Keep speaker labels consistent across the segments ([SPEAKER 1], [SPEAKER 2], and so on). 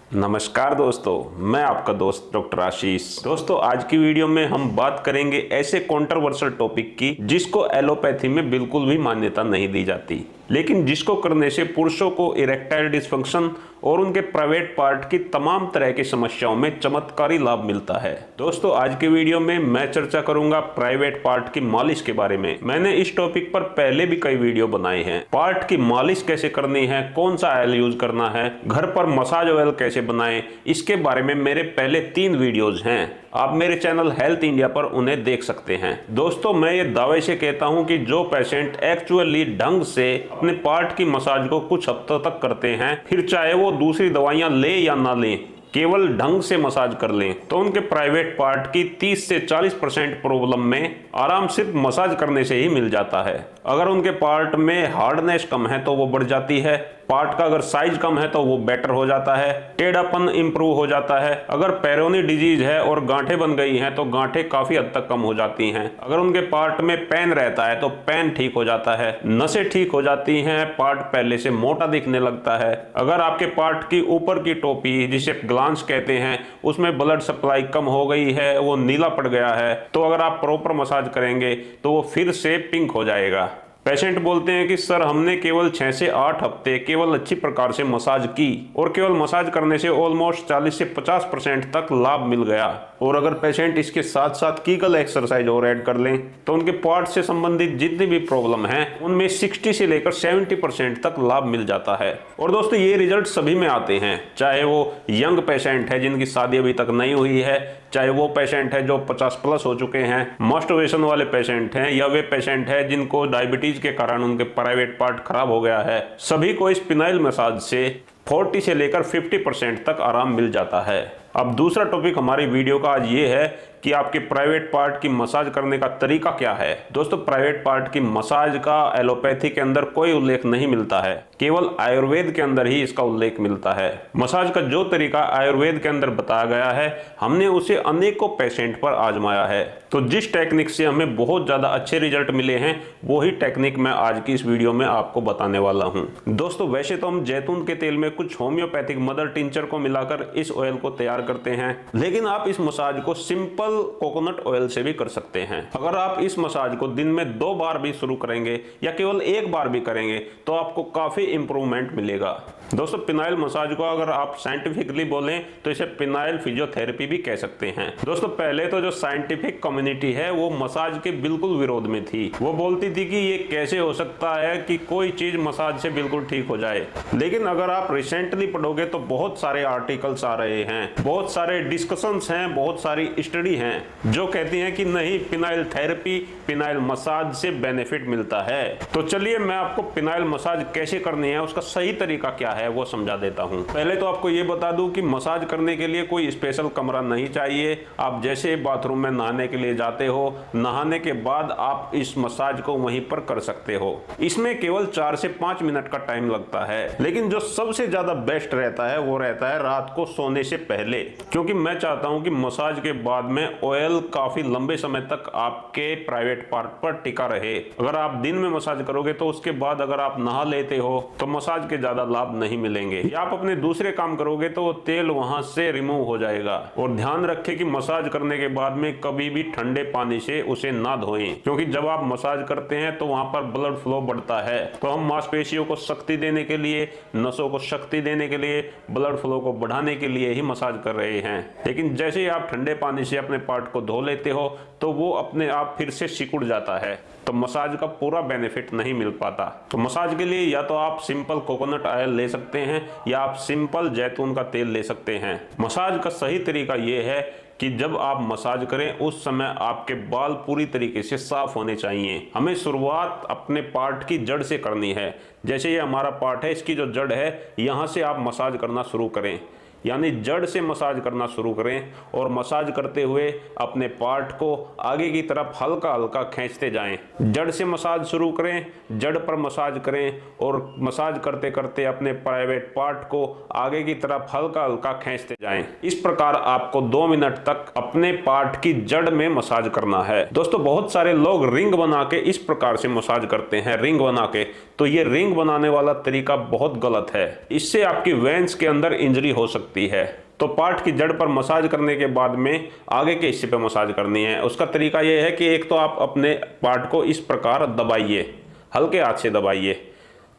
[SPEAKER 1] नमस्कार दोस्तों, मैं आपका दोस्त डॉक्टर आशीष। दोस्तों, आज की वीडियो में हम बात करेंगे ऐसे कंट्रोवर्शियल टॉपिक की जिसको एलोपैथी में बिल्कुल भी मान्यता नहीं दी जाती, लेकिन जिसको करने से पुरुषों को इरेक्टाइल डिस्फंक्शन और उनके प्राइवेट पार्ट की तमाम तरह की समस्याओं में चमत्कारी लाभ मिलता है। दोस्तों, आज के वीडियो में मैं चर्चा करूंगा प्राइवेट पार्ट की मालिश के बारे में। मैंने इस टॉपिक पर पहले भी कई वीडियो बनाए हैं। पार्ट की मालिश कैसे करनी है, कौन सा ऑयल यूज करना है, घर पर मसाज ऑयल कैसे बनाएं, इसके बारे में मेरे पहले 3 वीडियोज हैं। आप मेरे चैनल हेल्थ इंडिया पर उन्हें देख सकते हैं। दोस्तों, मैं ये दावे से कहता हूं कि जो पेशेंट एक्चुअली ढंग से अपने पार्ट की मसाज को कुछ हफ्तों तक करते हैं, फिर चाहे वो दूसरी दवाइयां ले या ना लें, केवल ढंग से मसाज कर लें, तो उनके प्राइवेट पार्ट की 30 से 40% प्रॉब्लम में आराम सिर्फ मसाज करने से ही मिल जाता है। अगर उनके पार्ट में हार्डनेस कम है तो वो बढ़ जाती है, पार्ट का अगर साइज कम है तो वो बेटर हो जाता है, टेढ़ापन इंप्रूव हो जाता है। अगर पेरोनी डिजीज है और गांठें बन गई हैं तो गांठें काफी हद तक कम हो जाती हैं। अगर उनके पार्ट में पेन रहता है तो पेन ठीक हो जाता है, नसें ठीक हो जाती हैं, पार्ट पहले से मोटा दिखने लगता है। अगर आपके पार्ट की ऊपर की टोपी, जिसे ग्लांस कहते हैं, उसमें ब्लड सप्लाई कम हो गई है, वो नीला पड़ गया है, तो अगर आप प्रॉपर मसाज करेंगे तो वो फिर से पिंक हो जाएगा। पेशेंट बोलते हैं कि सर, हमने केवल 6 से 8 हफ्ते केवल अच्छी प्रकार से मसाज की और केवल मसाज करने से ऑलमोस्ट 40 से 50% तक लाभ मिल गया। और अगर पेशेंट इसके साथ साथ कीगल एक्सरसाइज और ऐड कर लें तो उनके पार्ट से संबंधित जितनी भी प्रॉब्लम है उनमें 60 से लेकर 70% तक लाभ मिल जाता है। और दोस्तों, ये रिजल्ट सभी में आते हैं, चाहे वो यंग पेशेंट है जिनकी शादी अभी तक नहीं हुई है, चाहे वो पेशेंट है जो 50+ हो चुके हैं, मास्टरबेशन वाले पेशेंट हैं, या वे पेशेंट है जिनको डायबिटीज के कारण उनके प्राइवेट पार्ट खराब हो गया है। सभी को इस पिनाइल मसाज से 40 से लेकर 50% तक आराम मिल जाता है। अब दूसरा टॉपिक हमारी वीडियो का आज ये है कि आपके प्राइवेट पार्ट की मसाज करने का तरीका क्या है। दोस्तों, प्राइवेट पार्ट की मसाज का एलोपैथी के अंदर कोई उल्लेख नहीं मिलता है, केवल आयुर्वेद के अंदर ही इसका उल्लेख मिलता है। मसाज का जो तरीका आयुर्वेद के अंदर बताया गया है, हमने उसे अनेकों पेशेंट पर आजमाया है। तो जिस टेक्निक से हमें बहुत ज्यादा अच्छे रिजल्ट मिले हैं, वही टेक्निक मैं आज की इस वीडियो में आपको बताने वाला हूं। दोस्तों, वैसे तो हम जैतून के तेल में कुछ होम्योपैथिक मदर टिंचर को मिलाकर इस ऑयल को तैयार करते हैं, लेकिन आप इस मसाज को सिंपल कोकोनट ऑयल से भी कर सकते हैं। अगर आप इस मसाज को दिन में 2 बार भी शुरू करेंगे या केवल 1 बार भी करेंगे तो आपको काफी इंप्रूवमेंट मिलेगा। दोस्तों, पिनाइल मसाज को अगर आप साइंटिफिकली बोलें तो इसे पिनाइल फिजियोथेरेपी भी कह सकते हैं। दोस्तों, पहले तो जो साइंटिफिक कम्युनिटी है वो मसाज के बिल्कुल विरोध में थी। वो बोलती थी कि ये कैसे हो सकता है कि कोई चीज मसाज से बिल्कुल ठीक हो जाए। लेकिन अगर आप रिसेंटली पढ़ोगे तो बहुत सारे आर्टिकल्स आ रहे हैं, बहुत सारे डिस्कशंस हैं, बहुत सारी स्टडी हैं जो कहती हैं कि नहीं, पिनाइल थेरेपी, पिनाइल मसाज से बेनिफिट मिलता है। तो चलिए, मैं आपको पिनाइल मसाज कैसे करनी है, उसका सही तरीका क्या है वो समझा देता हूं। पहले तो आपको ये बता दूं कि मसाज करने के लिए कोई स्पेशल कमरा नहीं चाहिए। आप जैसे बाथरूम में नहाने के लिए जाते हो, नहाने के बाद आप इस मसाज को वहीं पर कर सकते हो। इसमें केवल 4 से 5 मिनट का टाइम लगता है, लेकिन जो सबसे ज्यादा बेस्ट रहता है वो रहता है रात को सोने से पहले, क्योंकि मैं चाहता हूं कि मसाज के बाद में ऑयल काफी लंबे समय तक आपके प्राइवेट पार्ट पर टिका रहे। अगर आप दिन में मसाज करोगे तो उसके बाद अगर आप नहा लेते हो तो मसाज के ज्यादा लाभ नहीं मिलेंगे, या आप अपने दूसरे काम करोगे तो वो तेल वहां से रिमूव हो जाएगा। और ध्यान रखें कि मसाज करने के बाद में कभी भी ठंडे पानी से उसे ना धोएं, क्योंकि जब आप मसाज करते हैं तो वहां पर ब्लड फ्लो बढ़ता है। तो हम मांसपेशियों को शक्ति देने के लिए, नसों को शक्ति देने के लिए, ब्लड फ्लो को बढ़ाने के लिए ही मसाज कर रहे हैं। लेकिन जैसे ही आप ठंडे पानी से अपने पार्ट को धो लेते हो तो वो अपने आप फिर से सिकुड़ जाता है, तो मसाज का पूरा बेनिफिट नहीं मिल पाता। तो मसाज के लिए या तो आप सिंपल कोकोनट ऑयल ले सकते हैं या आप सिंपल जैतून का तेल ले सकते हैं। मसाज का सही तरीका ये है कि जब आप मसाज करें उस समय आपके बाल पूरी तरीके से साफ होने चाहिए। हमें शुरुआत अपने पार्ट की जड़ से करनी है। जैसे ये हमारा पार्ट है, इसकी जो जड़ है, यहाँ से आप मसाज करना शुरू करें, यानी जड़ से मसाज करना शुरू करें और मसाज करते हुए अपने पार्ट को आगे की तरफ हल्का हल्का खींचते जाएं। जड़ से मसाज शुरू करें, जड़ पर मसाज करें और मसाज करते करते अपने प्राइवेट पार्ट को आगे की तरफ हल्का हल्का खींचते जाएं। इस प्रकार आपको 2 मिनट तक अपने पार्ट की जड़ में मसाज करना है। दोस्तों, बहुत सारे लोग रिंग बना के इस प्रकार से मसाज करते हैं, रिंग बना के, तो ये रिंग बनाने वाला तरीका बहुत गलत है। इससे आपकी वेन्स के अंदर इंजरी हो सकती सकती है। तो पार्ट की जड़ पर मसाज करने के बाद में आगे के हिस्से पे मसाज करनी है। उसका तरीका ये है कि एक तो आप अपने पार्ट को इस प्रकार दबाइए, हल्के हाथ से दबाइए,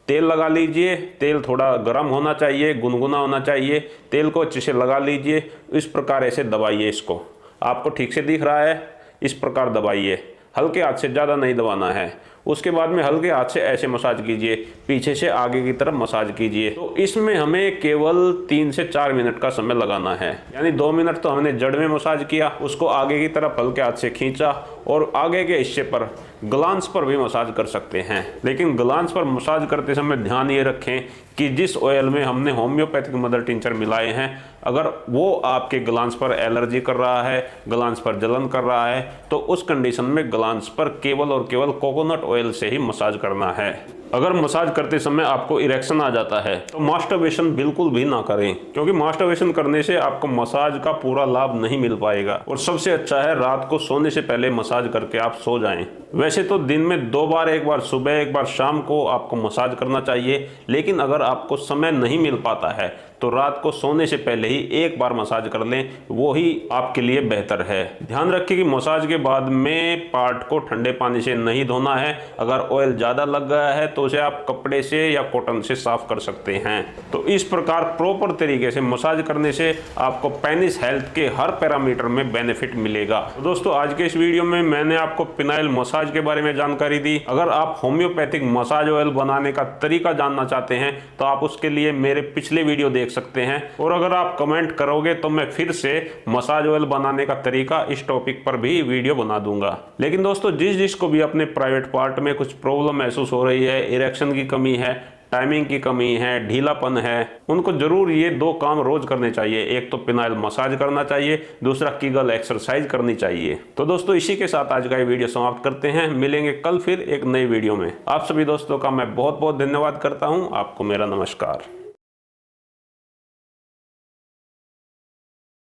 [SPEAKER 1] तेल लगा लीजिए। तेल थोड़ा गर्म होना चाहिए, गुनगुना होना चाहिए। तेल को अच्छे से लगा लीजिए, इस प्रकार ऐसे दबाइए। इसको आपको ठीक से दिख रहा है, इस प्रकार दबाइए, हल्के हाथ से, ज़्यादा नहीं दबाना है। उसके बाद में हल्के हाथ से ऐसे मसाज कीजिए, पीछे से आगे की तरफ मसाज कीजिए। तो इसमें हमें केवल 3 से 4 मिनट का समय लगाना है। यानी 2 मिनट तो हमने जड़ में मसाज किया, उसको आगे की तरफ हल्के हाथ से खींचा और आगे के हिस्से पर ग्लांस पर भी मसाज कर सकते हैं। लेकिन ग्लांस पर मसाज करते समय ध्यान ये रखें कि जिस ऑयल में हमने होम्योपैथिक मदर टिंचर मिलाए हैं, अगर वो आपके ग्लांस पर एलर्जी कर रहा है, ग्लांस पर जलन कर रहा है, तो उस कंडीशन में ग्लांस पर केवल और केवल कोकोनट ऑयल से ही मसाज करना है। अगर मसाज करते समय आपको इरेक्शन आ जाता है तो मास्टरबेशन बिल्कुल भी ना करें, क्योंकि मास्टरबेशन करने से आपको मसाज का पूरा लाभ नहीं मिल पाएगा। और सबसे अच्छा है रात को सोने से पहले मसाज करके आप सो जाएं। वैसे तो दिन में 2 बार, एक बार सुबह, एक बार शाम को आपको मसाज करना चाहिए, लेकिन अगर आपको समय नहीं मिल पाता है तो रात को सोने से पहले ही एक बार मसाज कर लें, वो ही आपके लिए बेहतर है। ध्यान रखिए कि मसाज के बाद में पार्ट को ठंडे पानी से नहीं धोना है। अगर ऑयल ज़्यादा लग गया है तो उसे आप कपड़े से या कॉटन से साफ कर सकते हैं। तो इस प्रकार प्रॉपर तरीके से मसाज करने से आपको पेनिस हेल्थ के हर पैरामीटर में बेनिफिट मिलेगा। तो दोस्तों, आज के इस वीडियो में मैंने आपको पिनाइल मसाज के बारे में जानकारी दी। अगर आप होम्योपैथिक मसाज ऑयल बनाने का तरीका जानना चाहते हैं तो आप उसके लिए मेरे पिछले वीडियो देख सकते हैं। और अगर आप कमेंट करोगे तो मैं फिर से मसाज ऑयल बनाने का तरीका इस टॉपिक पर भी वीडियो बना दूंगा। लेकिन दोस्तों, जिसको भी अपने प्राइवेट पार्ट में कुछ प्रॉब्लम महसूस हो रही है, इरेक्शन की कमी है, टाइमिंग की कमी है, ढीलापन है, उनको जरूर ये 2 काम रोज करने चाहिए। एक तो पिनाइल मसाज करना चाहिए, दूसरा कीगल एक्सरसाइज करनी चाहिए। तो दोस्तों, इसी के साथ आज का ये वीडियो समाप्त करते हैं। मिलेंगे कल फिर एक नई वीडियो में। आप सभी दोस्तों का मैं बहुत बहुत धन्यवाद करता हूं। आपको मेरा नमस्कार।